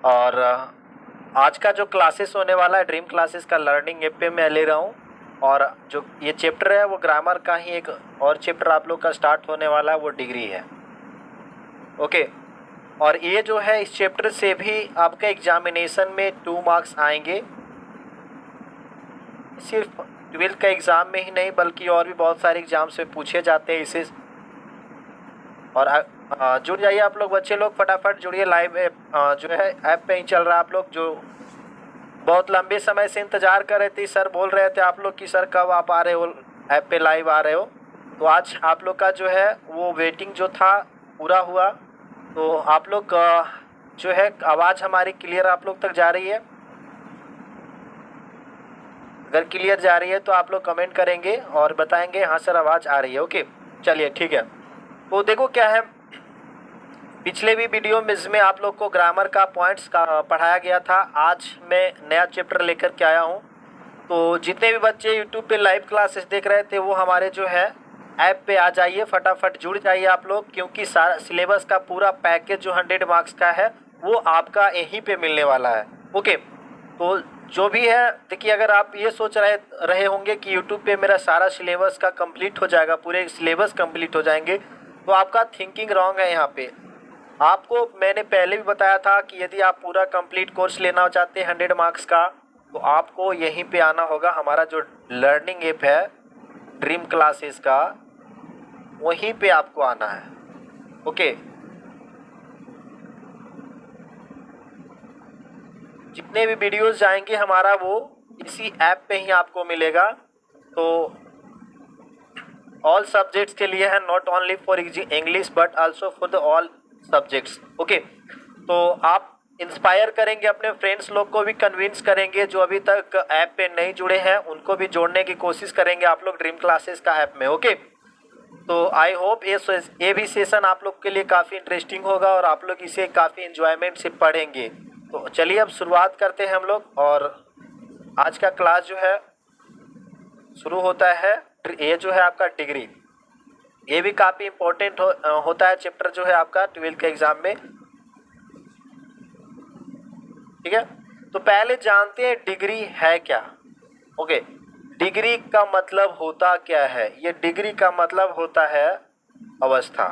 और आज का जो क्लासेस होने वाला है ड्रीम क्लासेस का लर्निंग ऐप पे मैं ले रहा हूँ। और जो ये चैप्टर है वो ग्रामर का ही एक और चैप्टर आप लोग का स्टार्ट होने वाला है, वो डिग्री है। ओके, और ये जो है इस चैप्टर से भी आपका एग्जामिनेशन में 2 मार्क्स आएंगे। सिर्फ 12th का एग्ज़ाम में ही नहीं बल्कि और भी बहुत सारे एग्जाम से पूछे जाते हैं इसे। और जुड़ जाइए आप लोग, बच्चे लोग फटाफट जुड़िए। लाइव ऐप जो है ऐप पे ही चल रहा है। आप लोग जो बहुत लंबे समय से इंतज़ार कर रहे थे, सर बोल रहे थे आप लोग कि सर कब आप आ रहे हो, ऐप पे लाइव आ रहे हो, तो आज आप लोग का जो है वो वेटिंग जो था पूरा हुआ। तो आप लोग जो है आवाज़ हमारी क्लियर आप लोग तक जा रही है? अगर क्लियर जा रही है तो आप लोग कमेंट करेंगे और बताएंगे हाँ सर आवाज़ आ रही है। ओके चलिए ठीक है। तो देखो क्या है, पिछले भी वीडियो में इसमें आप लोग को ग्रामर का पॉइंट्स का पढ़ाया गया था। आज मैं नया चैप्टर लेकर के आया हूँ। तो जितने भी बच्चे यूट्यूब पे लाइव क्लासेस देख रहे थे वो हमारे जो है ऐप पे आ जाइए, फटाफट जुड़ जाइए आप लोग, क्योंकि सारा सिलेबस का पूरा पैकेज जो 100 मार्क्स का है वो आपका यहीं पे मिलने वाला है। ओके, तो जो भी है देखिए, अगर आप ये सोच रहे होंगे कि यूट्यूब पे मेरा सारा सिलेबस का कंप्लीट हो जाएगा, पूरे सिलेबस कंप्लीट हो जाएंगे, तो आपका थिंकिंग रॉन्ग है। यहाँ पे आपको मैंने पहले भी बताया था कि यदि आप पूरा कंप्लीट कोर्स लेना चाहते हैं 100 मार्क्स का, तो आपको यहीं पे आना होगा। हमारा जो लर्निंग ऐप है ड्रीम क्लासेस का, वहीं पे आपको आना है। ओके, जितने भी वीडियोस जाएंगे हमारा वो इसी ऐप पे ही आपको मिलेगा। तो ऑल सब्जेक्ट्स के लिए है, not only for English but also for the all subjects. Okay, तो आप इंस्पायर करेंगे अपने फ्रेंड्स लोग को भी, कन्विंस करेंगे जो अभी तक ऐप पे नहीं जुड़े हैं उनको भी जोड़ने की कोशिश करेंगे आप लोग ड्रीम क्लासेस का ऐप में। ओके, तो आई होप ये भी सेशन आप लोग के लिए काफ़ी इंटरेस्टिंग होगा और आप लोग इसे काफ़ी इंजॉयमेंट से पढ़ेंगे। तो चलिए अब शुरुआत करते हैं हम लोग। और आज का क्लास जो है शुरू होता है, ये जो है आपका डिग्री, ये भी काफ़ी इम्पोर्टेंट होता है चैप्टर जो है आपका 12th के एग्ज़ाम में। ठीक है, तो पहले जानते हैं डिग्री है क्या। ओके, डिग्री का मतलब होता क्या है? ये डिग्री का मतलब होता है अवस्था।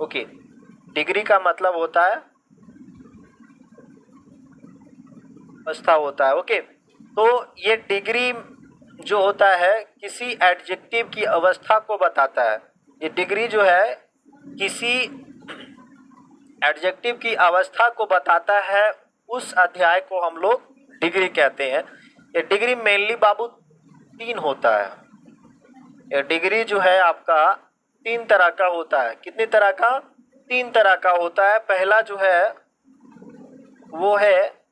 ओके, डिग्री का मतलब होता है अवस्था होता है। ओके, तो ये डिग्री जो होता है किसी एडजेक्टिव की अवस्था को बताता है। ये डिग्री जो है किसी एडजेक्टिव की अवस्था को बताता है, उस अध्याय को हम लोग डिग्री कहते हैं। ये डिग्री मेनली बाबू 3 होता है। ये डिग्री जो है आपका 3 तरह का होता है। कितने तरह का? 3 तरह का होता है। पहला जो है वो है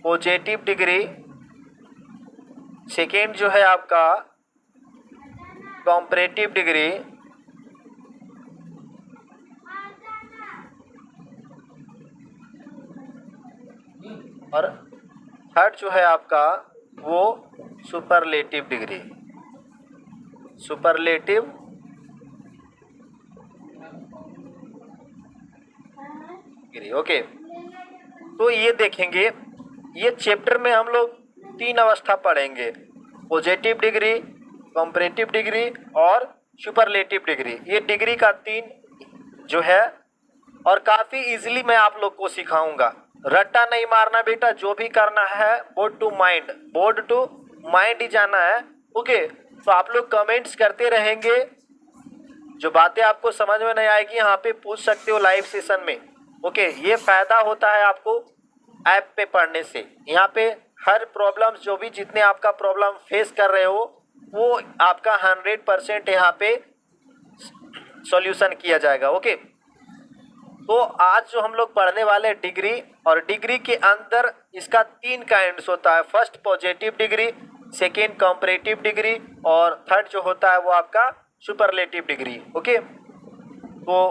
पॉजिटिव डिग्री, सेकेंड जो है आपका कंपैरेटिव डिग्री, और थर्ड जो है आपका वो superlative degree. Superlative degree. Okay, तो ये देखेंगे, ये चैप्टर में हम लोग 3 अवस्था पढ़ेंगे, पॉजिटिव डिग्री, कंपैरेटिव डिग्री और सुपरलेटिव डिग्री। ये डिग्री का 3 जो है, और काफ़ी इजीली मैं आप लोग को सिखाऊंगा। रट्टा नहीं मारना बेटा, जो भी करना है बोर्ड टू माइंड ही जाना है। ओके, तो आप लोग कमेंट्स करते रहेंगे, जो बातें आपको समझ में नहीं आएगी यहाँ पे पूछ सकते हो लाइव सेशन में। ओके, ये फ़ायदा होता है आपको ऐप पे पढ़ने से। यहाँ पे हर प्रॉब्लम जो भी जितने आपका प्रॉब्लम फेस कर रहे हो वो आपका 100% यहाँ पे सॉल्यूशन किया जाएगा। ओके, तो आज जो हम लोग पढ़ने वाले हैं डिग्री, और डिग्री के अंदर इसका 3 काइंड्स होता है। First positive degree, second comparative degree, और थर्ड जो होता है वो आपका सुपरलेटिव डिग्री। ओके, तो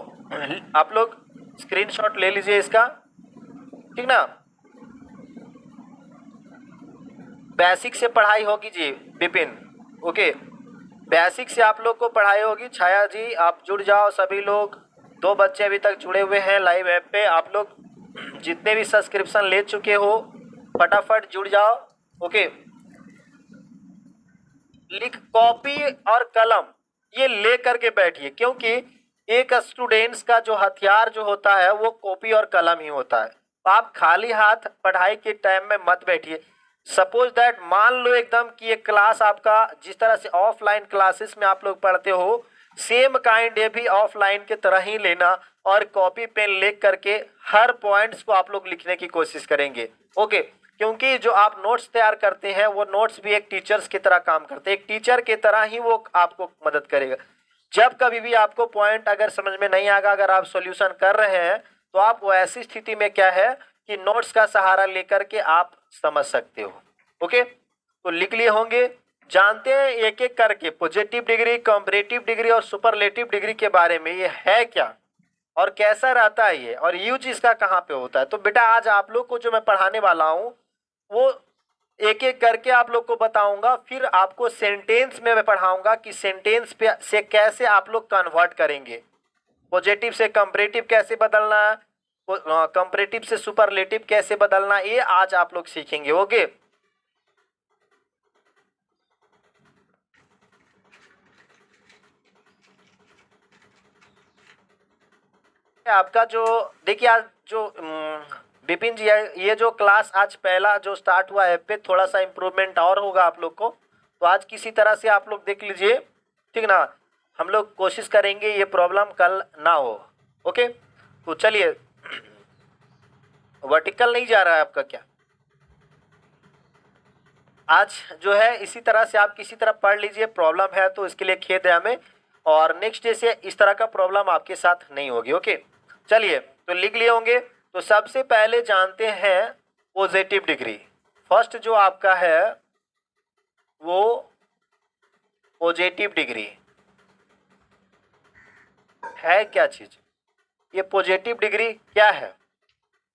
आप लोग स्क्रीनशॉट ले लीजिए इसका, ठीक ना। बेसिक से पढ़ाई होगी जी विपिन। ओके, बेसिक से आप लोग को पढ़ाई होगी। छाया जी आप जुड़ जाओ, सभी लोग। 2 बच्चे अभी तक जुड़े हुए हैं लाइव ऐप पे। आप लोग जितने भी सब्सक्रिप्शन ले चुके हो फटाफट जुड़ जाओ। ओके, लिख कॉपी और कलम ये ले करके बैठिए, क्योंकि एक स्टूडेंट्स का जो हथियार जो होता है वो कॉपी और कलम ही होता है। तो आप खाली हाथ पढ़ाई के टाइम में मत बैठिए। सपोज दैट मान लो एकदम कि ये क्लास आपका जिस तरह से ऑफलाइन क्लासेस में आप लोग पढ़ते हो सेम काइंड ये भी ऑफलाइन के तरह ही लेना, और कॉपी पेन ले करके हर पॉइंट्स को आप लोग लिखने की कोशिश करेंगे। ओके, क्योंकि जो आप नोट्स तैयार करते हैं वो नोट्स भी एक टीचर्स की तरह काम करते हैं, एक टीचर की तरह ही वो आपको मदद करेगा। जब कभी भी आपको पॉइंट अगर समझ में नहीं आएगा, अगर आप सॉल्यूशन कर रहे हैं तो आप वो ऐसी स्थिति में क्या है कि नोट्स का सहारा लेकर के आप समझ सकते हो। ओके, तो लिख लिए होंगे। जानते हैं एक एक करके पॉजिटिव डिग्री, कंपैरेटिव डिग्री और सुपरलेटिव डिग्री के बारे में, ये है क्या और कैसा रहता है ये, और यूज इसका कहाँ पे होता है। तो बेटा आज आप लोग को जो मैं पढ़ाने वाला हूँ वो एक एक करके आप लोग को बताऊंगा, फिर आपको सेंटेंस में मैं पढ़ाऊंगा कि सेंटेंस पे से कैसे आप लोग कन्वर्ट करेंगे, पॉजिटिव से कंपैरेटिव कैसे बदलना है, कंपैरेटिव से सुपरलेटिव कैसे बदलना, ये आज आप लोग सीखेंगे। ओके, आपका जो देखिए आज जो विपिन जी है, ये जो क्लास आज पहला जो स्टार्ट हुआ है पे थोड़ा सा इम्प्रूवमेंट और होगा आप लोग को, तो आज किसी तरह से आप लोग देख लीजिए, ठीक ना। हम लोग कोशिश करेंगे ये प्रॉब्लम कल ना हो। ओके, तो चलिए, वर्टिकल नहीं जा रहा है आपका क्या आज जो है, इसी तरह से आप किसी तरह पढ़ लीजिए। प्रॉब्लम है तो इसके लिए खेद है हमें, और नेक्स्ट डे से इस तरह का प्रॉब्लम आपके साथ नहीं होगी। ओके, चलिए तो लिख लिए होंगे। तो सबसे पहले जानते हैं पॉजिटिव डिग्री। फर्स्ट जो आपका है वो पॉजिटिव डिग्री है। क्या चीज ये पॉजिटिव डिग्री क्या है?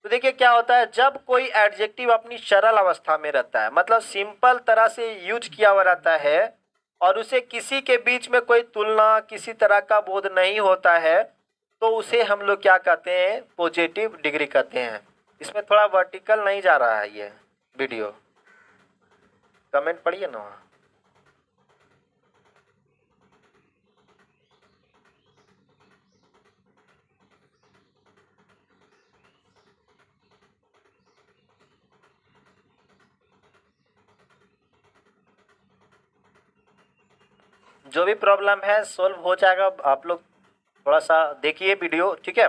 तो देखिए क्या होता है, जब कोई एडजेक्टिव अपनी सरल अवस्था में रहता है, मतलब सिंपल तरह से यूज किया हुआ रहता है, और उसे किसी के बीच में कोई तुलना किसी तरह का बोध नहीं होता है, तो उसे हम लोग क्या कहते हैं, पॉजिटिव डिग्री कहते हैं। इसमें थोड़ा वर्टिकल नहीं जा रहा है ये वीडियो, कमेंट पढ़िए ना। जो भी प्रॉब्लम है सोल्व हो जाएगा, आप लोग थोड़ा सा देखिए वीडियो, ठीक है।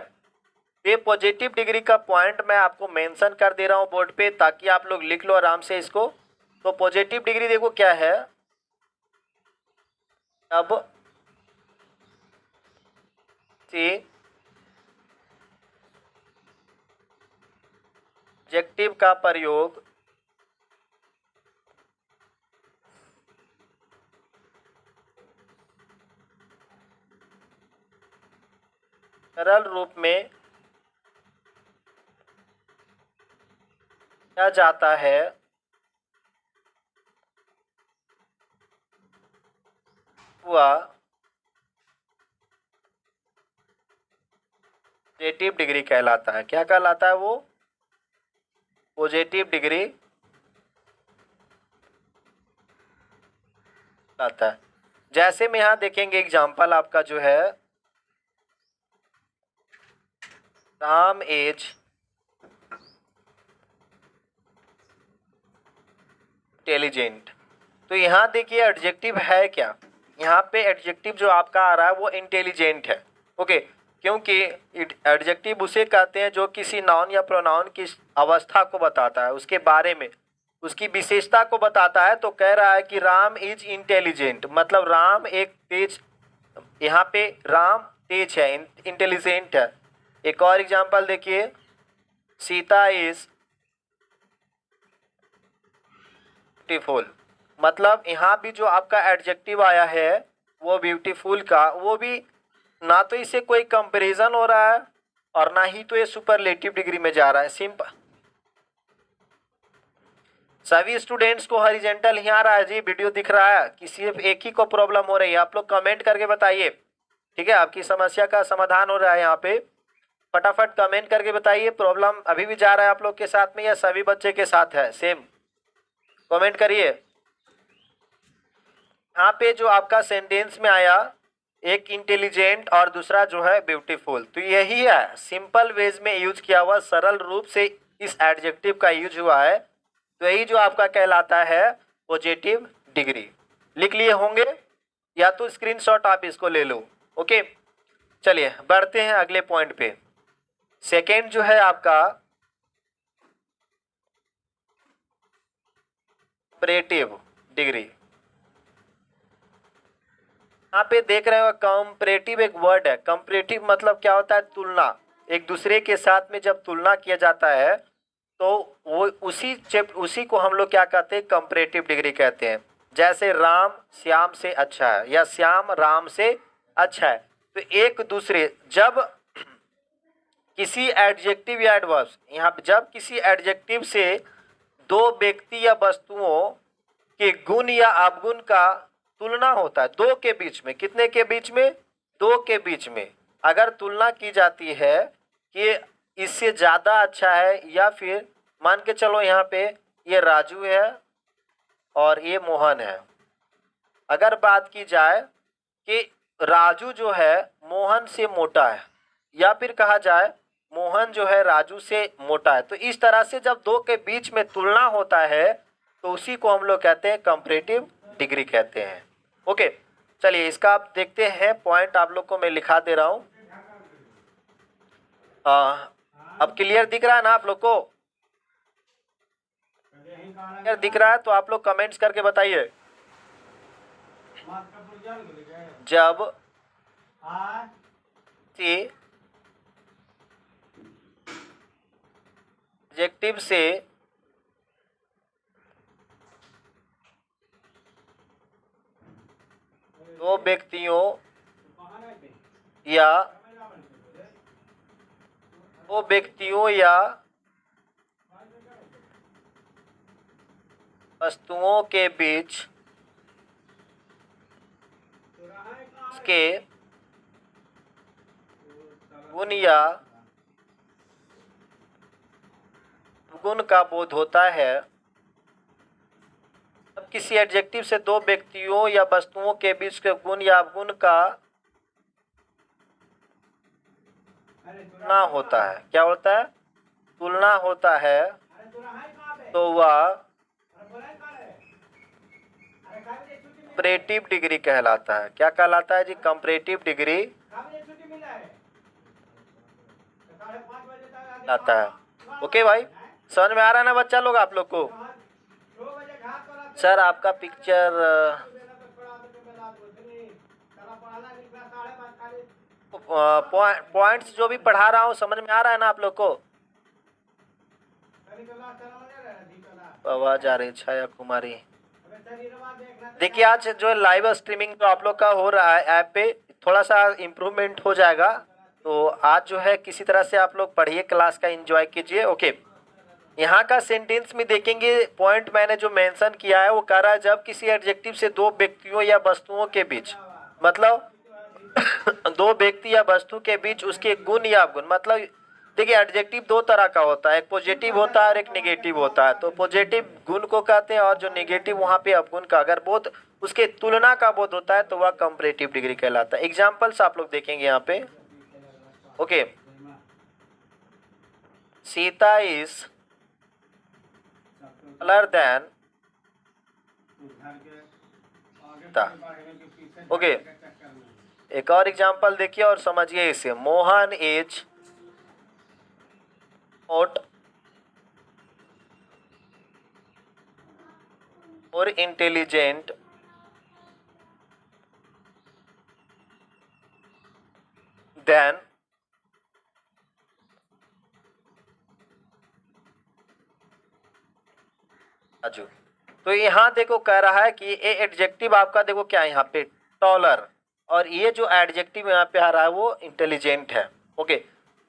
ये पॉजिटिव डिग्री का पॉइंट मैं आपको मेंशन कर दे रहा हूँ बोर्ड पे, ताकि आप लोग लिख लो आराम से इसको। तो पॉजिटिव डिग्री देखो क्या है, अब से एडजेक्टिव का प्रयोग सरल रूप में किया जाता है, वह पॉजिटिव डिग्री कहलाता है। क्या कहलाता है वो? पॉजिटिव डिग्री कहलाता है। जैसे में यहाँ देखेंगे एग्जाम्पल आपका जो है, राम इज इंटेलिजेंट। तो यहाँ देखिए एडजेक्टिव है क्या, यहाँ पे एडजेक्टिव जो आपका आ रहा है वो इंटेलिजेंट है। ओके, क्योंकि एडजेक्टिव उसे कहते हैं जो किसी नाउन या प्रोनाउन की अवस्था को बताता है, उसके बारे में उसकी विशेषता को बताता है। तो कह रहा है कि राम इज इंटेलिजेंट, मतलब राम एक तेज, यहाँ पे राम तेज है, इंटेलिजेंट है। एक और एग्जांपल देखिए, सीता इज ब्यूटीफुल, मतलब यहाँ भी जो आपका एडजेक्टिव आया है वो ब्यूटीफुल का, वो भी ना तो इसे कोई कंपैरिजन हो रहा है और ना ही तो ये सुपरलेटिव डिग्री में जा रहा है। सिंपल, सभी स्टूडेंट्स को हॉरिजॉन्टल ही आ रहा है जी, वीडियो दिख रहा है कि सिर्फ एक ही को प्रॉब्लम हो रही है? आप लोग कमेंट करके बताइए, ठीक है। आपकी समस्या का समाधान हो रहा है यहाँ पे। फटाफट कमेंट करके बताइए, प्रॉब्लम अभी भी जा रहा है आप लोग के साथ में या सभी बच्चे के साथ है सेम? कमेंट करिए। यहाँ पे जो आपका सेंटेंस में आया, एक इंटेलिजेंट और दूसरा जो है ब्यूटीफुल, तो यही है सिंपल वेज में यूज किया हुआ, सरल रूप से इस एडजेक्टिव का यूज हुआ है, तो यही जो आपका कहलाता है पॉजिटिव डिग्री। लिख लिए होंगे या तो स्क्रीनशॉट आप इसको ले लो। ओके, चलिए बढ़ते हैं अगले पॉइंट पे। सेकेंड जो है आपका कंपैरेटिव डिग्री। यहाँ पे देख रहे हो कंपैरेटिव एक वर्ड है। कंपैरेटिव मतलब क्या होता है? तुलना। एक दूसरे के साथ में जब तुलना किया जाता है तो वो उसी को हम लोग क्या कहते हैं? कंपैरेटिव डिग्री कहते हैं। जैसे राम श्याम से अच्छा है या श्याम राम से अच्छा है, तो एक दूसरे जब किसी एडजेक्टिव या एडवर्ब, यहाँ पे जब किसी एडजेक्टिव से दो व्यक्ति या वस्तुओं के गुण या अवगुण का तुलना होता है, दो के बीच में, कितने के बीच में? दो के बीच में अगर तुलना की जाती है कि इससे ज़्यादा अच्छा है, या फिर मान के चलो यहाँ पे ये राजू है और ये मोहन है, अगर बात की जाए कि राजू जो है मोहन से मोटा है, या फिर कहा जाए मोहन जो है राजू से मोटा है, तो इस तरह से जब दो के बीच में तुलना होता है तो उसी को हम लोग कहते हैं कंपैरेटिव डिग्री कहते हैं। ओके, चलिए इसका आप देखते हैं, पॉइंट आप लोग को मैं लिखा दे रहा हूँ। अब क्लियर दिख रहा है ना आप लोग को? क्लियर दिख रहा है तो आप लोग कमेंट्स करके बताइए। जब एडजेक्टिव से दो व्यक्तियों या वस्तुओं के बीच के गुण या गुण का बोध होता है। अब किसी एडजेक्टिव से दो व्यक्तियों या वस्तुओं के बीच के गुण या अवगुण का तुलना होता है, क्या होता है? तुलना होता है, तो वह कंपैरेटिव डिग्री कहलाता है। क्या कहलाता है जी? कंपैरेटिव डिग्री कहलाता है। ओके भाई, समझ में आ रहा है ना बच्चा लोग आप लोग को? सर आपका पिक्चर पॉइंट्स जो भी पढ़ा रहा हूँ समझ में आ रहा है ना आप लोग को? आवाज आ रही छाया कुमारी। देखिए आज जो लाइव स्ट्रीमिंग जो आप लोग का हो रहा है ऐप पे, थोड़ा सा इम्प्रूवमेंट हो जाएगा, तो आज जो है किसी तरह से आप लोग पढ़िए, क्लास का एंजॉय कीजिए। ओके, यहाँ का सेंटेंस में देखेंगे, पॉइंट मैंने जो मेंशन किया है वो कह रहा है जब किसी एडजेक्टिव से दो व्यक्तियों या वस्तुओं के बीच, मतलब दो व्यक्ति या वस्तु के बीच उसके गुण या अवगुण, मतलब देखिए एडजेक्टिव दो तरह का होता है, एक पॉजिटिव होता है और एक नेगेटिव होता है। तो पॉजिटिव गुण को कहते हैं और जो नेगेटिव वहाँ पे अवगुण का अगर बोध उसके तुलना का बोध होता है तो वह कंपैरेटिव डिग्री कहलाता है। एग्जाम्पल्स आप लोग देखेंगे यहाँ पे। Okay, Sita is taller than okay, एक और एग्जाम्पल देखिए और समझिए इसे। मोहन इज नॉट और इंटेलिजेंट देन राजू। तो यहाँ देखो कह रहा है कि ये एडजेक्टिव आपका देखो क्या है यहाँ पे, टॉलर, और ये जो एडजेक्टिव यहाँ पे आ रहा है वो इंटेलिजेंट है। ओके,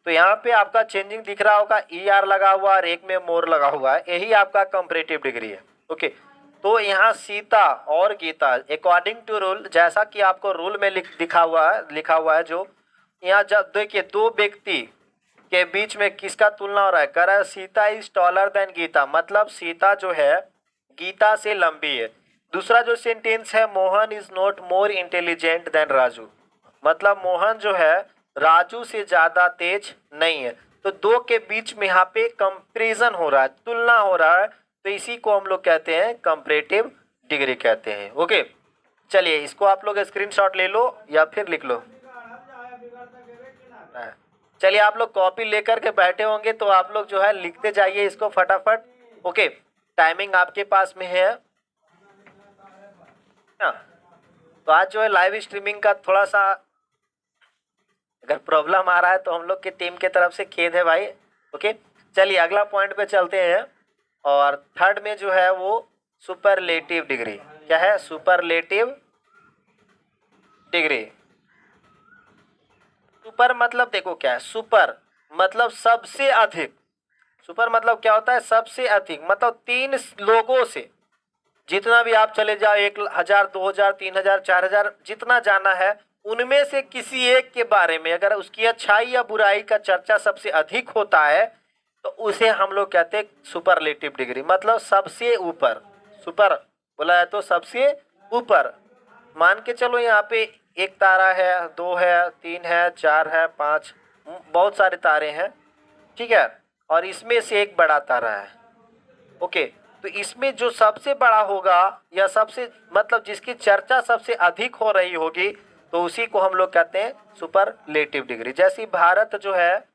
तो यहाँ पे आपका चेंजिंग दिख रहा होगा, ई आर लगा हुआ और एक में मोर लगा हुआ है, यही आपका कंपैरेटिव डिग्री है। ओके, तो यहाँ सीता और गीता अकॉर्डिंग टू रूल, जैसा कि आपको रूल में लिखा हुआ है जो यहाँ जब देखिए दो व्यक्ति के बीच में किसका तुलना हो रहा है, कह रहा है Sita is taller than Gita, मतलब सीता जो है गीता से लंबी है। दूसरा जो सेंटेंस है, Mohan is not more intelligent than Raju, मतलब मोहन जो है राजू से ज्यादा तेज नहीं है। तो दो के बीच में यहाँ पे कंपेरिजन हो रहा है, तुलना हो रहा है, तो इसी को हम लोग कहते हैं कंपैरेटिव डिग्री कहते हैं। ओके, चलिए इसको आप लोग स्क्रीनशॉट ले लो या फिर लिख लो। चलिए आप लोग कॉपी लेकर के बैठे होंगे तो आप लोग जो है लिखते जाइए इसको फटाफट। ओके, टाइमिंग आपके पास में है ना। तो आज जो है लाइव स्ट्रीमिंग का थोड़ा सा अगर प्रॉब्लम आ रहा है तो हम लोग की टीम के तरफ से खेद है भाई। ओके, चलिए अगला पॉइंट पे चलते हैं। और थर्ड में जो है वो सुपरलेटिव डिग्री। क्या है? Superlative degree. सुपर मतलब देखो क्या है, सुपर मतलब सबसे अधिक। सुपर मतलब क्या होता है? सबसे अधिक, मतलब 3 लोगों से जितना भी आप चले जाओ, 1,000, 2,000, 3,000, 4,000, जितना जाना है उनमें से किसी एक के बारे में अगर उसकी अच्छाई या बुराई का चर्चा सबसे अधिक होता है तो उसे हम लोग कहते हैं सुपरलेटिव डिग्री, मतलब सबसे ऊपर। सुपर बोला है तो सबसे ऊपर। मान के चलो यहाँ पे एक तारा है, 2 है, 3 है, 4 है, 5, बहुत सारे तारे हैं, ठीक है, और इसमें से एक बड़ा तारा है। ओके, तो इसमें जो सबसे बड़ा होगा या सबसे मतलब जिसकी चर्चा सबसे अधिक हो रही होगी तो उसी को हम लोग कहते हैं सुपरलेटिव डिग्री। जैसे भारत जो है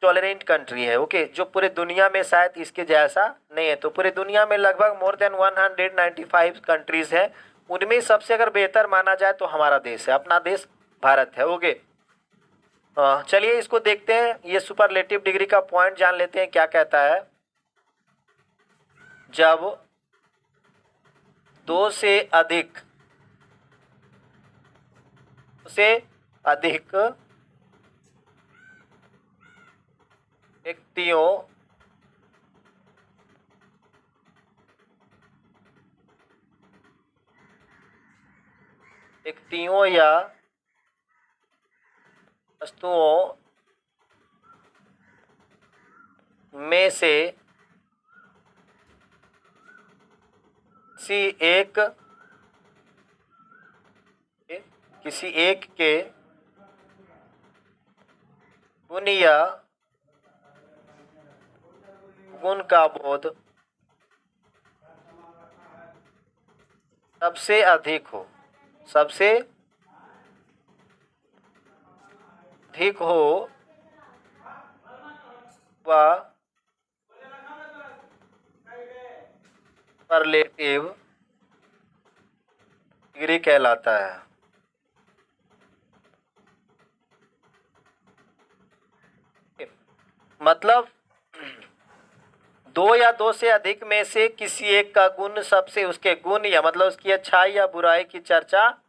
टॉलरेंट कंट्री है, ओके, जो पूरे दुनिया में शायद इसके जैसा नहीं है। तो पूरे दुनिया में लगभग मोर देन 195 कंट्रीज हैं, उनमें सबसे अगर बेहतर माना जाए तो हमारा देश है, अपना देश भारत है। ओके, चलिए इसको देखते हैं, ये सुपरलेटिव डिग्री का पॉइंट जान लेते हैं क्या कहता है। जब 2 से अधिक व्यक्तियों या वस्तुओं में से किसी एक के गुण या गुण का बोध सबसे अधिक हो वह सुपरलेटिव डिग्री कहलाता है। मतलब 2 या 2 से अधिक में से किसी एक का गुण सबसे, उसके गुण या मतलब उसकी अच्छाई या बुराई की चर्चा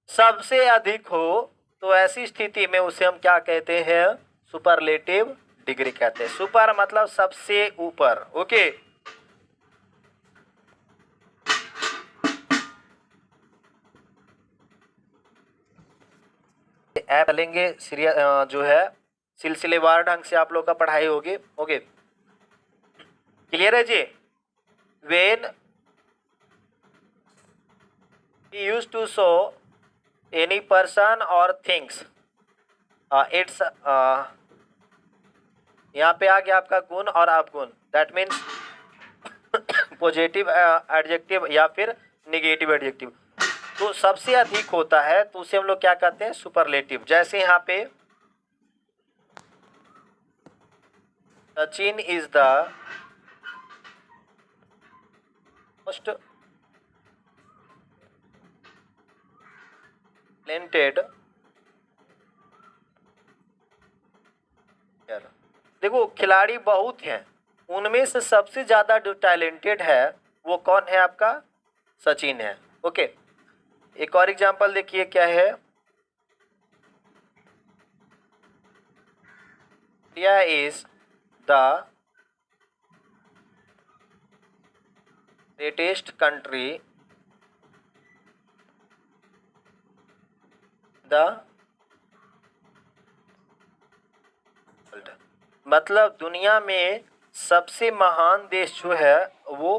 सबसे अधिक हो तो ऐसी स्थिति में उसे हम क्या कहते हैं? सुपरलेटिव डिग्री कहते हैं। सुपर मतलब सबसे ऊपर। ओके, ऐप चलेंगे जो है सिलसिलेवार ढंग से आप लोग का पढ़ाई होगी। ओके, क्लियर है जी? When we used to show any person or things, it's यहाँ पे आ गया आपका गुण और अवगुण, दैट मीन्स पॉजिटिव एडजेक्टिव या फिर निगेटिव एडजेक्टिव, तो सबसे अधिक होता है तो उसे हम लोग क्या कहते हैं? सुपरलेटिव। जैसे यहाँ पे Sachin is the most talented, देखो खिलाड़ी बहुत हैं, उनमें से सबसे ज्यादा जो टैलेंटेड है वो कौन है? आपका सचिन है। ओके, एक और एग्जांपल देखिए क्या है। India is the greatest country the मतलब दुनिया में सबसे महान देश जो है वो,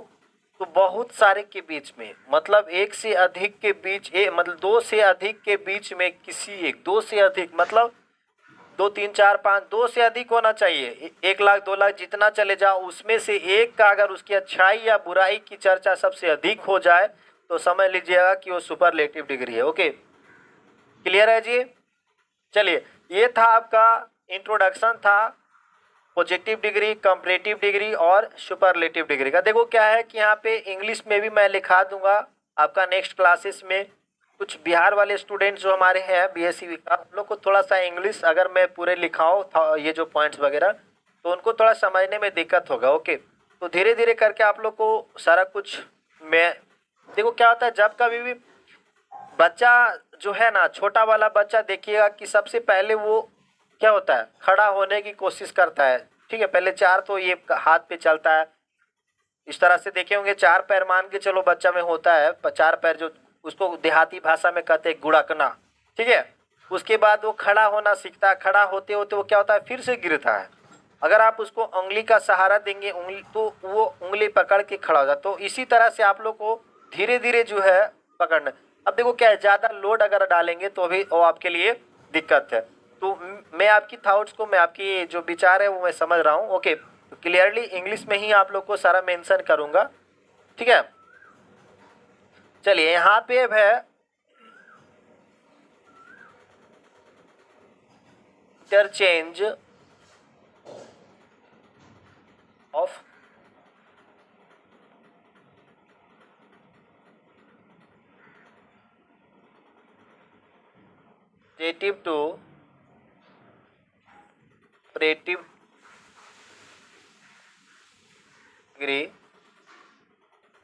तो बहुत सारे के बीच में, मतलब एक से अधिक के बीच, मतलब दो से अधिक के बीच में किसी एक, दो से अधिक मतलब 2 3 4 5, दो से अधिक होना चाहिए, 1 लाख 2 लाख जितना चले जाओ, उसमें से एक का अगर उसकी अच्छाई या बुराई की चर्चा सबसे अधिक हो जाए तो समझ लीजिएगा कि वो सुपरलेटिव डिग्री है। ओके, क्लियर है जी। चलिए, ये था आपका इंट्रोडक्शन था पॉजिटिव डिग्री, कंपैरेटिव डिग्री और सुपरलेटिव डिग्री का। देखो क्या है कि यहाँ पे इंग्लिश में भी मैं लिखा दूंगा आपका नेक्स्ट क्लासेस में। कुछ बिहार वाले स्टूडेंट्स जो हमारे हैं बीएससी का, उन लोग को थोड़ा सा इंग्लिश अगर मैं पूरे लिखाऊँ ये जो पॉइंट्स वगैरह, तो उनको थोड़ा समझने में दिक्कत होगा। ओके, तो धीरे धीरे करके आप लोग को सारा कुछ मैं, देखो क्या होता है जब कभी भी बच्चा जो है ना, छोटा वाला बच्चा, देखिएगा कि सबसे पहले वो क्या होता है, खड़ा होने की कोशिश करता है। ठीक है, पहले 4 तो ये हाथ पे चलता है, इस तरह से देखे होंगे, 4 पैर मान के चलो बच्चा में होता है, 4 पैर जो उसको देहाती भाषा में कहते हैं गुड़कना। ठीक है, उसके बाद वो खड़ा होना सीखता है, खड़ा होते होते वो क्या होता है, फिर से गिरता है। अगर आप उसको उंगली का सहारा देंगे, उंगली, तो वो उंगली पकड़ के खड़ा हो जाता है। तो इसी तरह से आप लोग को धीरे धीरे जो है पकड़ना। अब देखो क्या है, ज़्यादा लोड अगर डालेंगे तो भी वो आपके लिए दिक्कत है। तो मैं आपकी थॉट्स को, मैं आपकी जो विचार है वो मैं समझ रहा हूँ। ओके, तो क्लियरली इंग्लिश में ही आप लोग को सारा मेंशन करूँगा। ठीक है, चलिए यहाँ पे है interchange of positive to comparative degree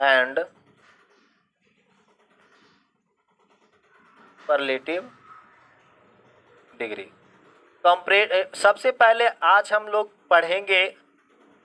and superlative degree. सबसे पहले आज हम लोग पढ़ेंगे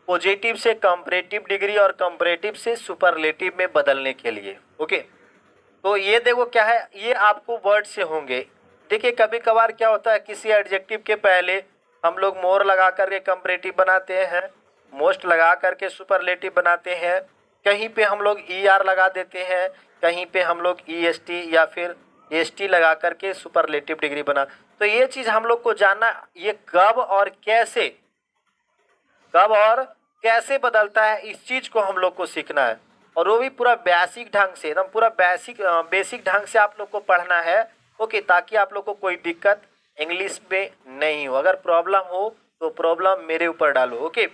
पॉजिटिव से कंपैरेटिव डिग्री और कंपैरेटिव से सुपरलेटिव में बदलने के लिए। ओके, तो ये देखो क्या है, ये आपको वर्ड से होंगे। देखिए कभी कभार क्या होता है, किसी एडजेक्टिव के पहले हम लोग मोर लगा करके कंपैरेटिव बनाते हैं, मोस्ट लगा करके सुपरलेटिव बनाते हैं, कहीं पे हम लोग ER लगा देते हैं, कहीं पे हम लोग EST या फिर ST लगा करके सुपरलेटिव डिग्री बना। तो ये चीज़ हम लोग को जानना, ये कब और कैसे बदलता है, इस चीज़ को हम लोग को सीखना है। और वो भी पूरा बेसिक ढंग से, एकदम पूरा बेसिक ढंग से आप लोग को पढ़ना है। ओके, ताकि आप लोग को कोई दिक्कत इंग्लिश में नहीं हो। अगर प्रॉब्लम हो तो प्रॉब्लम मेरे ऊपर डालो। ओके,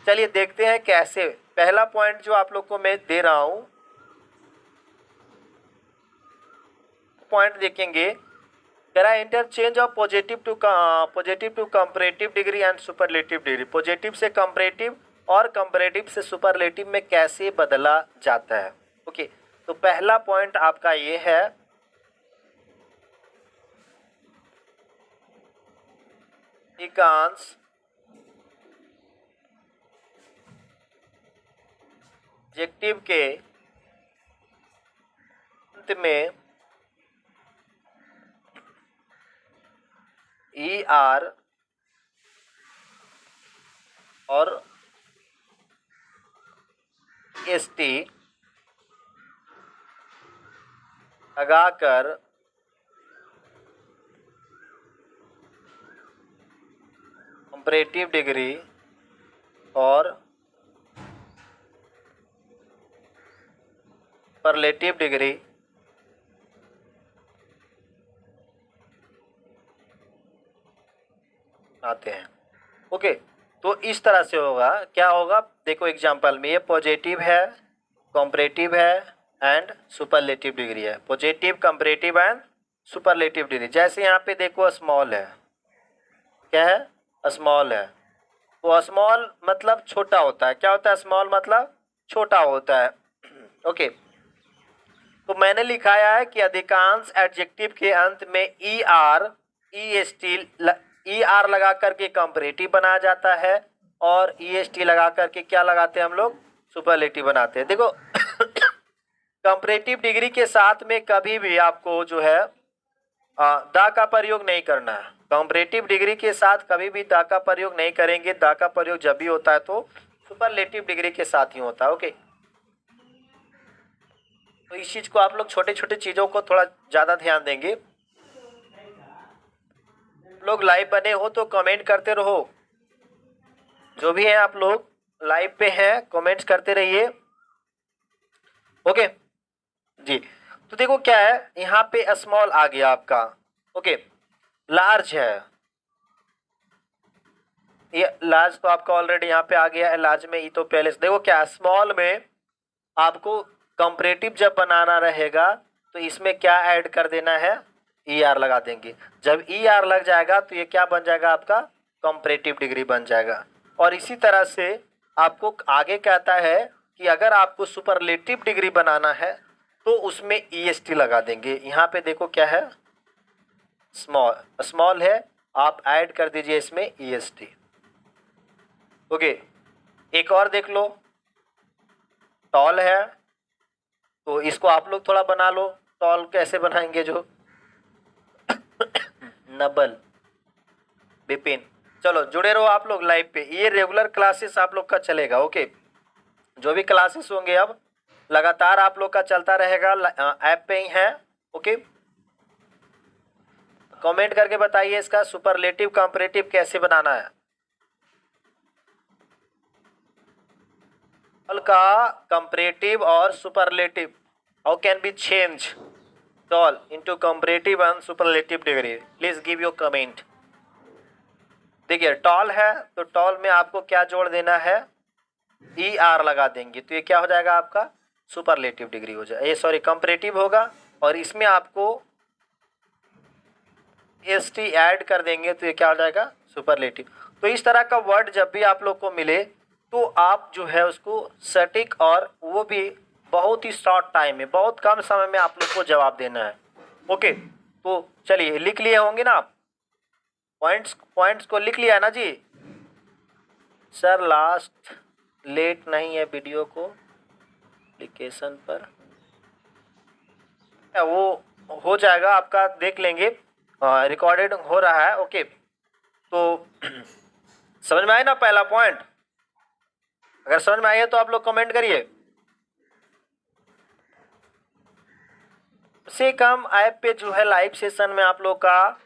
चलिए देखते हैं कैसे। पहला पॉइंट जो आप लोग को मैं दे रहा हूँ, पॉइंट देखेंगे, करा interchange of positive to comparative degree and superlative degree. Positive से कंपैरेटिव और कंपैरेटिव से सुपरलेटिव में कैसे बदला जाता है। ओके, तो पहला पॉइंट आपका ये है, अधिकांश एडजेक्टिव के अंत में ER और ST लगाकर कंपैरेटिव डिग्री और सुपरलेटिव डिग्री आते हैं। ओके, तो इस तरह से होगा, क्या होगा, देखो एग्जांपल में ये पॉजिटिव है, कंपैरेटिव है एंड सुपरलेटिव डिग्री है। Positive, comparative and superlative degree. जैसे यहाँ पे देखो स्मॉल है, क्या है, स्मॉल है, तो स्मॉल मतलब छोटा होता है। क्या होता है, स्मॉल मतलब छोटा होता है। ओके, तो मैंने लिखाया है कि अधिकांश एडजेक्टिव के अंत में ER लगा करके कंपैरेटिव बनाया जाता है और EST लगा करके क्या लगाते हैं हम लोग, सुपरलेटिव बनाते हैं। देखो कंपैरेटिव डिग्री के साथ में कभी भी आपको जो है द का प्रयोग नहीं करना है। कंपैरेटिव डिग्री के साथ कभी भी द का प्रयोग नहीं करेंगे। द का प्रयोग जब भी होता है तो सुपरलेटिव डिग्री के साथ ही होता है। ओके, तो इस चीज को आप लोग छोटे छोटे चीजों को थोड़ा ज्यादा ध्यान देंगे। लोग लाइव बने हो तो कमेंट करते रहो, जो भी है आप लोग लाइव पे हैं कमेंट्स करते रहिए। ओके जी, तो देखो क्या है यहाँ पे स्मॉल आ गया आपका। ओके, लार्ज है, ये लार्ज तो आपका ऑलरेडी यहाँ पे आ गया है। लार्ज में ई तो पहले से देखो क्या स्मॉल में आपको कंपैरेटिव जब बनाना रहेगा तो इसमें क्या ऐड कर देना है, ई आर लगा देंगे। जब ई आर लग जाएगा तो ये क्या बन जाएगा आपका कंपैरेटिव डिग्री बन जाएगा। और इसी तरह से आपको आगे कहता है कि अगर आपको सुपरलेटिव डिग्री बनाना है तो उसमें ई एस टी लगा देंगे। यहाँ पे देखो क्या है स्मॉल, स्मॉल है आप ऐड कर दीजिए इसमें ई एस टी। ओके, एक और देख लो, टॉल है तो इसको आप लोग थोड़ा बना लो। टॉल कैसे बनाएंगे, जो नबल बिपिन, चलो जुड़े रहो आप लोग लाइव पे। ये रेगुलर क्लासेस आप लोग का चलेगा। ओके, जो भी क्लासेस होंगे अब लगातार आप लोग का चलता रहेगा, ऐप पे ही है। ओके, कमेंट करके बताइए इसका सुपरलेटिव कंपैरेटिव कैसे बनाना है। का कंपैरेटिव और superlative how can be change tall into comparative and superlative degree, please give your comment. देखिए टॉल है तो टॉल में आपको क्या जोड़ देना है, ई आर लगा देंगे तो ये क्या हो जाएगा आपका सुपरलेटिव डिग्री हो जाए, ये सॉरी कंपैरेटिव होगा। और इसमें आपको एस टी ऐड कर देंगे तो ये क्या हो जाएगा सुपरलेटिव। तो इस तरह का वर्ड जब भी आप लोग को मिले तो आप जो है उसको सटीक और वो भी बहुत ही शॉर्ट टाइम में, बहुत कम समय में आप लोग को जवाब देना है। ओके, तो चलिए लिख लिए होंगे ना आप, पॉइंट्स को लिख लिया ना जी। सर लास्ट लेट नहीं है वीडियो को एप्लीकेशन पर, वो हो जाएगा आपका, देख लेंगे, रिकॉर्डेड हो रहा है। ओके, तो समझ में आया ना पहला पॉइंट? अगर समझ में आया तो आप लोग कमेंट करिए। से कम ऐप पे जो है लाइव सेशन में आप लोग का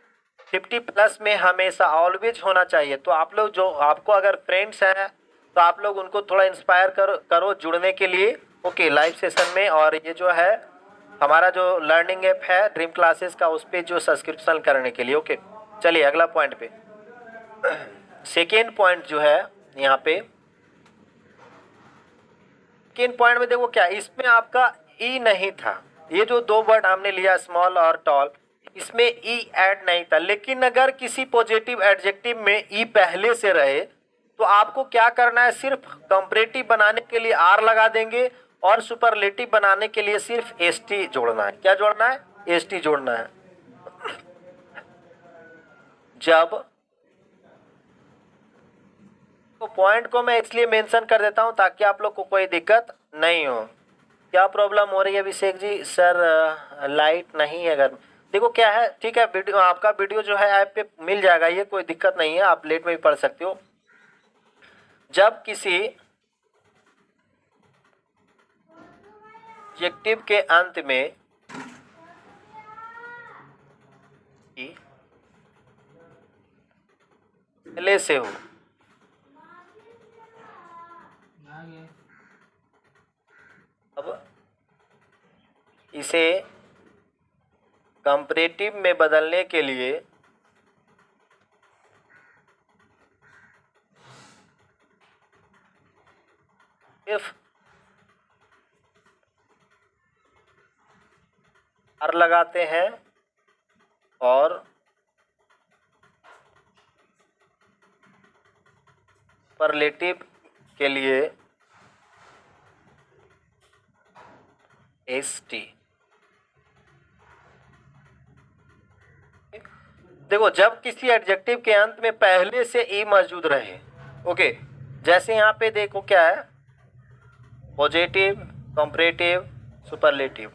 50+ में हमेशा ऑलवेज होना चाहिए। तो आप लोग जो आपको अगर फ्रेंड्स हैं तो आप लोग उनको थोड़ा इंस्पायर करो जुड़ने के लिए। ओके, लाइव सेशन में। और ये जो है हमारा जो लर्निंग ऐप है ड्रीम क्लासेस का, उस पर जो सब्सक्रिप्शन करने के लिए। ओके, चलिए अगला पॉइंट पे। सेकेंड पॉइंट जो है यहाँ पे, सेकेंड पॉइंट में देखो क्या, इसमें आपका ई नहीं था। ये जो दो वर्ड हमने लिया स्मॉल और टॉल, इसमें ई ऐड नहीं था। लेकिन अगर किसी पॉजिटिव एडजेक्टिव में ई पहले से रहे तो आपको क्या करना है, सिर्फ कंपैरेटिव बनाने के लिए आर लगा देंगे और सुपरलेटिव बनाने के लिए सिर्फ एस टी जोड़ना है। क्या जोड़ना है? एस टी जोड़ना है। जब तो पॉइंट को मैं इसलिए मेंशन कर देता हूं ताकि आप लोग को कोई दिक्कत नहीं हो। क्या प्रॉब्लम हो रही है अभिषेक जी? सर लाइट नहीं है घर में। देखो क्या है, ठीक है, वीडियो आपका वीडियो जो है ऐप पे मिल जाएगा, ये कोई दिक्कत नहीं है, आप लेट में भी पढ़ सकते हो। जब किसी एडजेक्टिव के अंत में पहले से हो, अब इसे कंपैरेटिव में बदलने के लिए सिर्फ आर लगाते हैं और सुपरलेटिव के लिए एस टी। देखो जब किसी एडजेक्टिव के अंत में पहले से ई मौजूद रहे। ओके, जैसे यहाँ पे देखो क्या है, पॉजिटिव, कंपैरेटिव, सुपरलेटिव,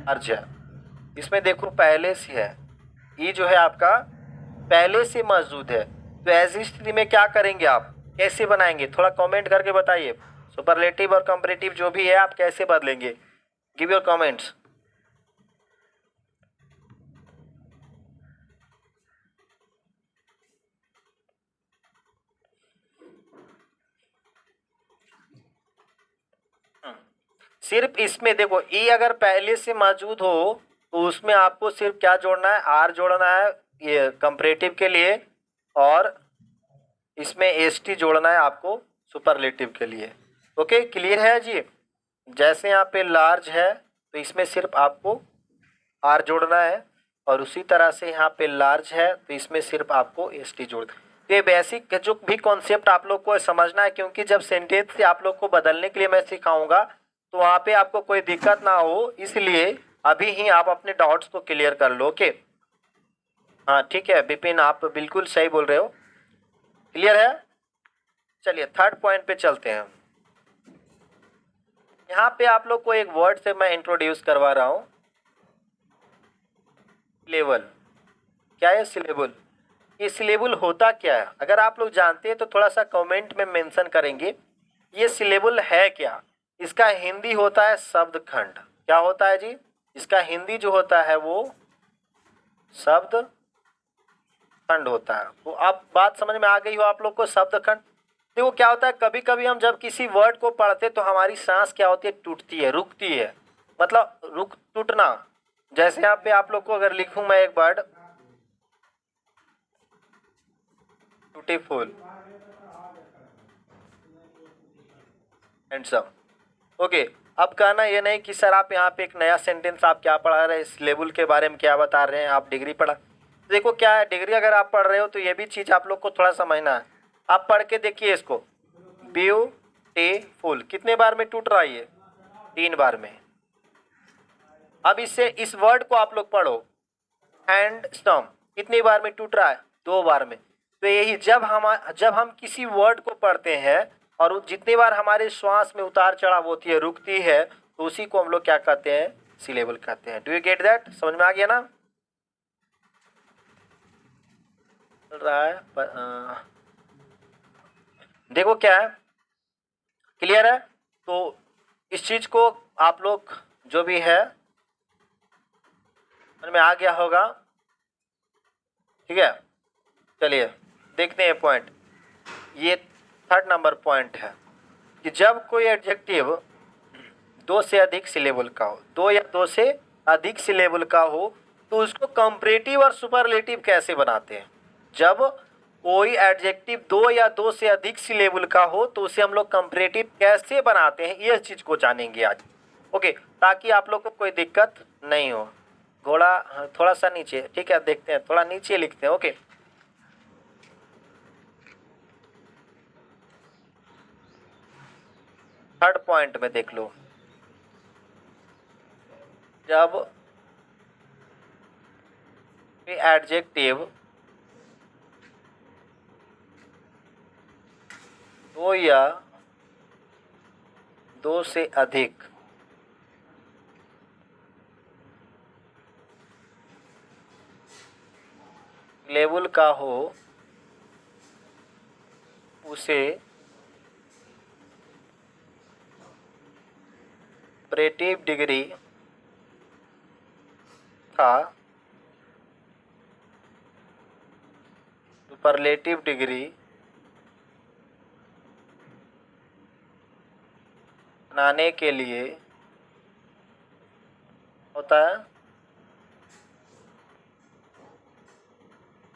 अर्ज, इसमें देखो पहले से है ई जो है आपका पहले से मौजूद है, तो ऐसी स्थिति में क्या करेंगे आप, कैसे बनाएंगे, थोड़ा कमेंट करके बताइए। सुपरलेटिव और कंपैरेटिव जो भी है आप कैसे बदलेंगे, गिव योर कमेंट्स। सिर्फ इसमें देखो ई अगर पहले से मौजूद हो तो उसमें आपको सिर्फ क्या जोड़ना है, आर जोड़ना है ये कंपैरेटिव के लिए, और इसमें एस टी जोड़ना है आपको सुपरलेटिव के लिए। ओके, क्लियर है जी। जैसे यहाँ पे लार्ज है तो इसमें सिर्फ आपको आर जोड़ना है, और उसी तरह से यहाँ पे लार्ज है तो इसमें सिर्फ आपको एस टी जोड़। तो ये बेसिक जो भी कॉन्सेप्ट आप लोग को समझना है, क्योंकि जब सेंटेंस से आप लोग को बदलने के लिए मैं सिखाऊंगा तो वहाँ पे आपको कोई दिक्कत ना हो, इसलिए अभी ही आप अपने डाउट्स को क्लियर कर लो। ओके, हाँ ठीक है विपिन, आप बिल्कुल सही बोल रहे हो, क्लियर है। चलिए थर्ड पॉइंट पे चलते हैं। यहाँ पे आप लोग को एक वर्ड से मैं इंट्रोड्यूस करवा रहा हूँ, सिलेबल। क्या है सिलेबल? ये सिलेबल होता क्या है, अगर आप लोग जानते हैं तो थोड़ा सा कमेंट में मेंशन करेंगे। ये सिलेबल है क्या? इसका हिंदी होता है शब्द खंड। क्या होता है जी? इसका हिंदी जो होता है वो शब्द खंड होता है। तो आप बात समझ में आ गई हो आप लोग को, शब्द खंड। देखो क्या होता है, कभी कभी हम जब किसी वर्ड को पढ़ते तो हमारी सांस क्या होती है, टूटती है, रुकती है, मतलब टूटना। जैसे यहाँ पे आप लोग को अगर लिखूं मैं एक वर्ड ब्यूटीफुल, हैंडसम। ओके, अब कहना ये नहीं कि सर आप यहाँ पे एक नया सेंटेंस आप क्या पढ़ा रहे हैं, इस लेबल के बारे में क्या बता रहे हैं, आप डिग्री पढ़ा। देखो क्या है, डिग्री अगर आप पढ़ रहे हो तो ये भी चीज़ आप लोग को थोड़ा समझना है। आप पढ़ के देखिए इसको, ब्यूटीफुल कितने बार में टूट रहा है ये? 3 बार में। अब इससे इस वर्ड को आप लोग पढ़ो, हैंडसम कितनी बार में टूट रहा है? 2 बार में। तो यही जब हम किसी वर्ड को पढ़ते हैं और जितनी बार हमारे श्वास में उतार चढ़ाव होती है, रुकती है, तो उसी को हम लोग क्या कहते हैं, सिलेबल कहते हैं। Do you get that? समझ में आ गया ना? चल रहा है देखो क्या है, क्लियर है? तो इस चीज को आप लोग जो भी है समझ में आ गया होगा, ठीक है। चलिए देखते हैं पॉइंट। ये 3rd नंबर पॉइंट है कि जब कोई एडजेक्टिव 2 से अधिक सिलेबल का हो, 2 या 2 से अधिक सिलेबल का हो, तो उसको कंपैरेटिव और सुपरलेटिव कैसे बनाते हैं। जब कोई एडजेक्टिव 2 या 2 से अधिक सिलेबल का हो तो उसे हम लोग कंपैरेटिव कैसे बनाते हैं, यह चीज़ को जानेंगे आज। ओके, ताकि आप लोग को कोई दिक्कत नहीं हो। घोड़ा थोड़ा सा नीचे, ठीक है, देखते हैं, थोड़ा नीचे लिखते हैं। ओके, थर्ड पॉइंट में देख लो, जब एडजेक्टिव 2 या 2 से अधिक लेवल का हो, उसे कंपैरेटिव डिग्री था सुपरलेटिव डिग्री बनाने के लिए होता है,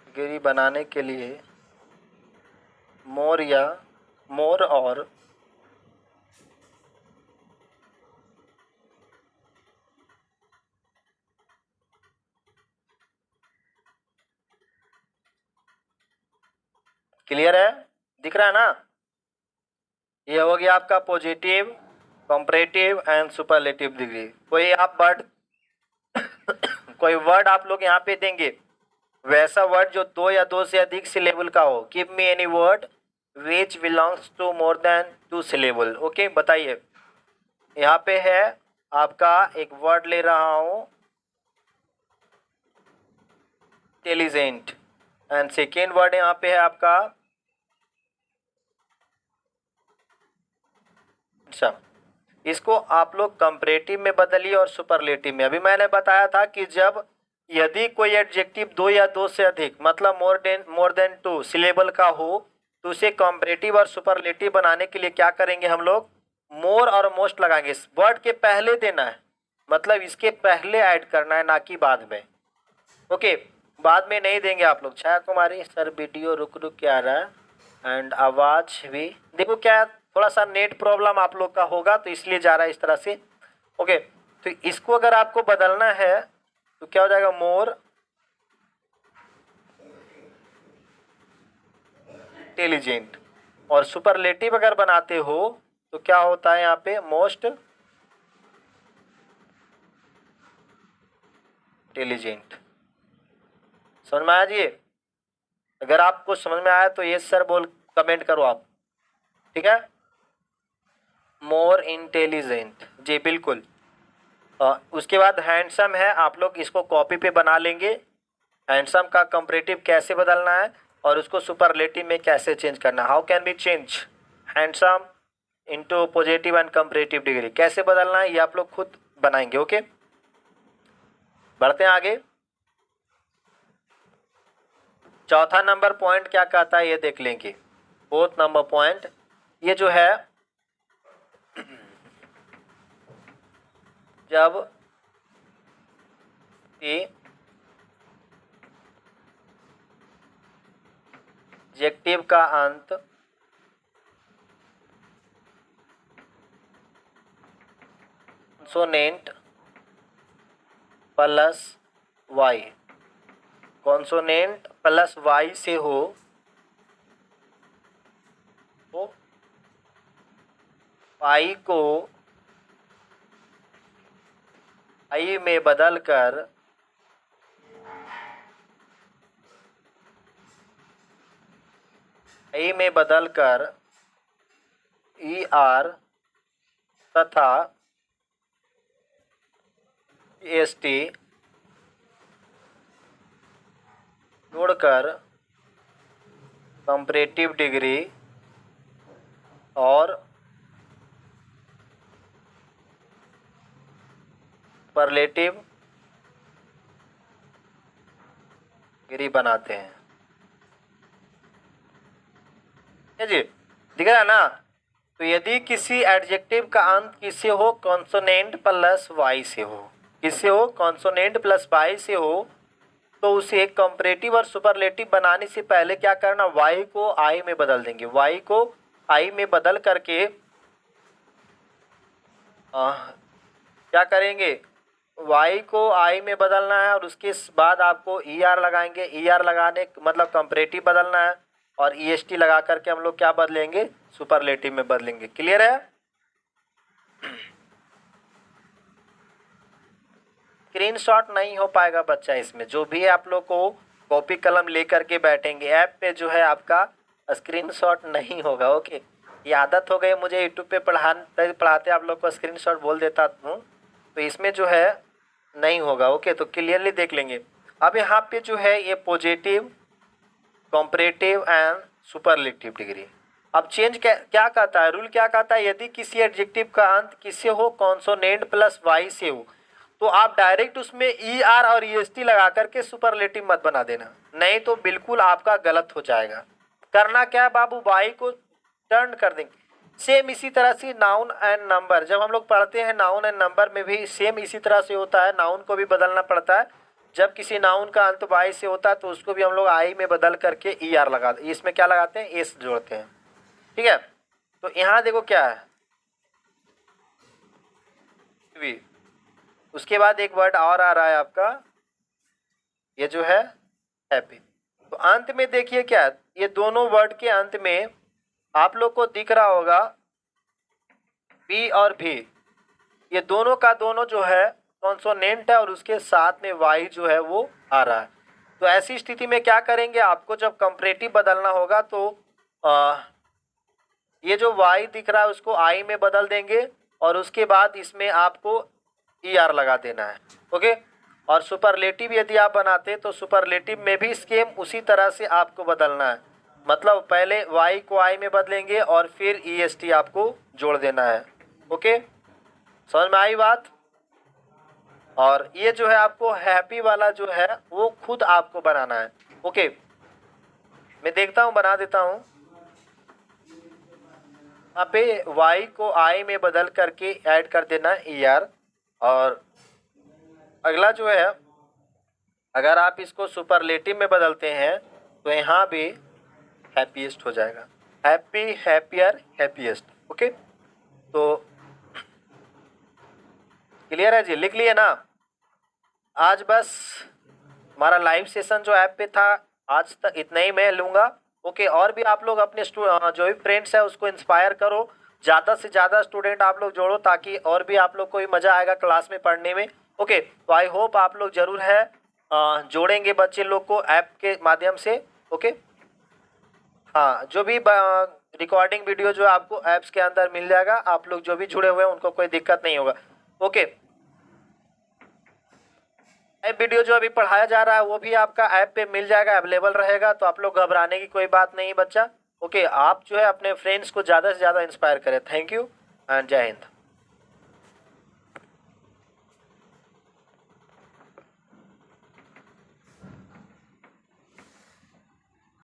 डिग्री बनाने के लिए मोर और क्लियर है? दिख रहा है ना? ये हो गया आपका positive, comparative and superlative degree. कोई वर्ड आप लोग यहाँ पे देंगे, वैसा वर्ड जो 2 या 2 से अधिक सिलेबल का हो। Give me any word which belongs to more than 2 syllable. Okay, बताइए। यहाँ पे है आपका एक वर्ड ले रहा हूँ, इंटेलिजेंट। एंड सेकेंड वर्ड यहाँ पे है आपका, अच्छा, इसको आप लोग कंपैरेटिव में बदलिए और सुपरलेटिव में। अभी मैंने बताया था कि जब यदि कोई एडजेक्टिव दो या दो से अधिक मतलब मोर देन टू सिलेबल का हो तो उसे कंपैरेटिव और सुपरलेटिव बनाने के लिए क्या करेंगे हम लोग, मोर और मोस्ट लगाएंगे। वर्ड के पहले देना है, मतलब इसके पहले ऐड करना है, ना कि बाद में। ओके, बाद में नहीं देंगे आप लोग। छाया कुमारी सर वीडियो रुक रुक के आ रहा है एंड आवाज भी देखो, क्या थोड़ा सा नेट प्रॉब्लम आप लोग का होगा तो इसलिए जा रहा है इस तरह से। ओके, तो इसको अगर आपको बदलना है तो क्या हो जाएगा, मोर इंटेलिजेंट। और सुपरलेटिव अगर बनाते हो तो क्या होता है यहाँ पे, मोस्ट इंटेलिजेंट। समझ में आया जी? अगर आपको समझ में आया तो ये सर बोल कमेंट करो आप, ठीक है। मोर इंटेलिजेंट जी बिल्कुल। उसके बाद हैंडसम है, आप लोग इसको कॉपी पे बना लेंगे। हैंडसम का कंपैरेटिव कैसे बदलना है और उसको सुपरलेटिव में कैसे चेंज करना, how can be change handsome into positive and comparative degree, कैसे बदलना है ये आप लोग खुद बनाएंगे। ओके, बढ़ते हैं आगे। चौथा नंबर पॉइंट क्या कहता है ये देख लेंगे। फोर्थ नंबर पॉइंट ये जो है, जब एडजेक्टिव का अंत consonant plus Y, consonant plus Y से हो तो पाई को आई में बदलकर ई आर तथा एस टी जोड़कर कंपैरेटिव डिग्री और सुपरलेटिव डिग्री बनाते हैं। है जी, दिख रहा है ना? तो यदि किसी एडजेक्टिव का अंत किससे हो, कॉन्सोनेंट प्लस वाई से हो, किससे हो, कॉन्सोनेंट प्लस वाई से हो, तो उसे कंपैरेटिव और सुपरलेटिव बनाने से पहले क्या करना, वाई को आई में बदल देंगे। वाई को आई में बदल करके क्या करेंगे, वाई को आई में बदलना है और उसके बाद आपको ई आर लगाएंगे। ई आर लगाने मतलब कंपैरेटिव बदलना है और ई एस टी लगा करके हम लोग क्या बदलेंगे, सुपरलेटिव में बदलेंगे। क्लियर है? स्क्रीनशॉट नहीं हो पाएगा बच्चा इसमें, जो भी आप लोग को कॉपी कलम लेकर के बैठेंगे ऐप पे जो है आपका स्क्रीनशॉट नहीं होगा। ओके, ये आदत हो गई मुझे, यूट्यूब पे पढ़ाते आप लोग को स्क्रीनशॉट बोल देता हूँ, तो इसमें जो है नहीं होगा। ओके, तो क्लियरली देख लेंगे। अब यहाँ पे जो है ये positive, comparative and superlative degree. अब चेंज क्या कहता है, रूल क्या कहता है, यदि किसी एडजेक्टिव का अंत किससे हो, कॉन्सोनेंट प्लस वाई से हो, तो आप डायरेक्ट उसमें ई आर और ई एस टी लगा करके सुपरलेटिव मत बना देना, नहीं तो बिल्कुल आपका गलत हो जाएगा। करना क्या है बाबू, वाई को टर्न कर देंगे। सेम इसी तरह से नाउन एंड नंबर, जब हम लोग पढ़ते हैं नाउन एंड नंबर में भी सेम इसी तरह से होता है, नाउन को भी बदलना पड़ता है। जब किसी नाउन का अंत वाई से होता है तो उसको भी हम लोग आई में बदल करके ई आर लगा, इसमें क्या लगाते हैं, एस जोड़ते हैं। ठीक है, तो यहाँ देखो क्या है, उसके बाद एक वर्ड और आ रहा है आपका, ये जो है हैप्पी। तो अंत में देखिए क्या, ये दोनों वर्ड के अंत में आप लोग को दिख रहा होगा बी और भी, ये दोनों का दोनों जो है कॉन्सोनेंट है और उसके साथ में वाई जो है वो आ रहा है। तो ऐसी स्थिति में क्या करेंगे, आपको जब कंपैरेटिव बदलना होगा तो ये जो वाई दिख रहा है उसको आई में बदल देंगे और उसके बाद इसमें आपको ई आर लगा देना है। ओके, और सुपरलेटिव यदि आप बनाते तो सुपरलेटिव में भी सेम उसी तरह से आपको बदलना है, मतलब पहले वाई को आई में बदलेंगे और फिर EST आपको जोड़ देना है। ओके, समझ में आई बात। और ये जो है आपको हैप्पी वाला जो है वो खुद आपको बनाना है। ओके, मैं देखता हूँ, बना देता हूँ। यहाँ पे वाई को आई में बदल करके ऐड कर देना ER। और अगला जो है, अगर आप इसको सुपरलेटिव में बदलते हैं तो यहाँ भी हैप्पीएस्ट हो जाएगा, हैप्पी, हैप्पियर, हैप्पीएस्ट। ओके, तो क्लियर है जी, लिख लिए ना। आज बस हमारा लाइव सेशन जो ऐप पे था आज तक इतना ही मैं लूँगा। ओके, और भी आप लोग अपने जो भी फ्रेंड्स है उसको इंस्पायर करो, ज़्यादा से ज़्यादा स्टूडेंट आप लोग जोड़ो, ताकि और भी आप लोग को भी मज़ा आएगा क्लास में पढ़ने में। ओके, तो आई होप आप लोग ज़रूर है जोड़ेंगे बच्चे लोग को ऐप के माध्यम से। ओके, हाँ, जो भी रिकॉर्डिंग वीडियो जो आपको ऐप्स के अंदर मिल जाएगा, आप लोग जो भी जुड़े हुए हैं उनको कोई दिक्कत नहीं होगा। ओके, वीडियो जो अभी पढ़ाया जा रहा है वो भी आपका ऐप पे मिल जाएगा, अवेलेबल रहेगा, तो आप लोग घबराने की कोई बात नहीं बच्चा। ओके, आप जो है अपने फ्रेंड्स को ज़्यादा से ज़्यादा इंस्पायर करें। थैंक यू एंड जय हिंद।